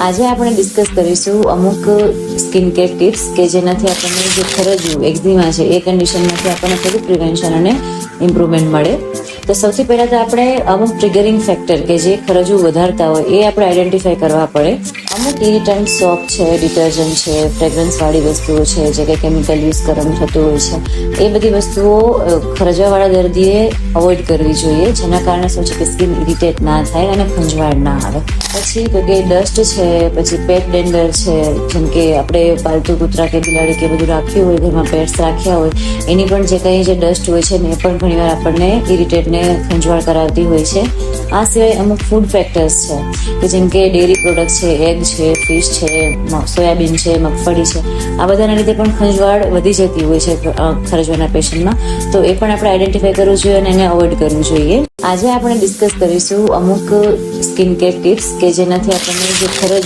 આજે આપણે ડિસ્કસ કરીશું અમુક સ્કિન કેર ટિપ્સ કે જેનાથી આપણને જે ખરજવું એક્ઝિમા છે એ કન્ડિશનમાંથી આપણને થોડું પ્રિવેન્શન અને ઇમ્પ્રુવમેન્ટ મળે. તો સૌથી પહેલા તો આપણે અમુક ટ્રિગરિંગ ફેક્ટર કે જે ખરજવું વધારતા હોય એ આપણે આઈડેન્ટિફાઈ કરવા પડે. અમુક ઇરિટન્ટ સોપ છે, ડિટર્જન્ટ છે, ફ્રેગ્રન્સ વાળી વસ્તુઓ છે જે કે કેમિકલ યુઝ કરવાનું થતું હોય છે, એ બધી વસ્તુઓ ખરજવાવાળા દર્દીએ અવોઇડ કરવી જોઈએ, જેના કારણે શું છે કે સ્કિન ઇરિટેટ ના થાય અને ખંજવાળ ના આવે. પછી તો કે ડસ્ટ છે, પછી પેટ ડેન્ડર છે, જેમ કે આપણે પાલતુ કૂતરા કે બિલાડી કે બધું રાખ્યું હોય, ઘરમાં પેટ્સ રાખ્યા હોય, એની પણ જે કંઈ જે ડસ્ટ હોય છે ને એ પણ ઘણીવાર આપણને ઇરિટેટ ને ખંજવાળ કરાવતી હોય છે. આ સિવાય અમુક ફૂડ ફેક્ટર્સ છે કે જેમ કે ડેરી પ્રોડક્ટ છે, એગ છે, ફિશ છે, સોયાબીન છે, મગફળી છે, આ બધાના લીધે પણ ખંજવાળ વધી જતી હોય છે ખરજવાના પેશન્ટમાં. તો એ પણ આપણે આઈડેન્ટિફાઈ કરવું જોઈએ અને એને અવોઇડ કરવું જોઈએ. આજે આપણે ડિસ્કસ કરીશું અમુક સ્કિન કેર ટિપ્સ કે જેનાથી આપણને જે ખરજ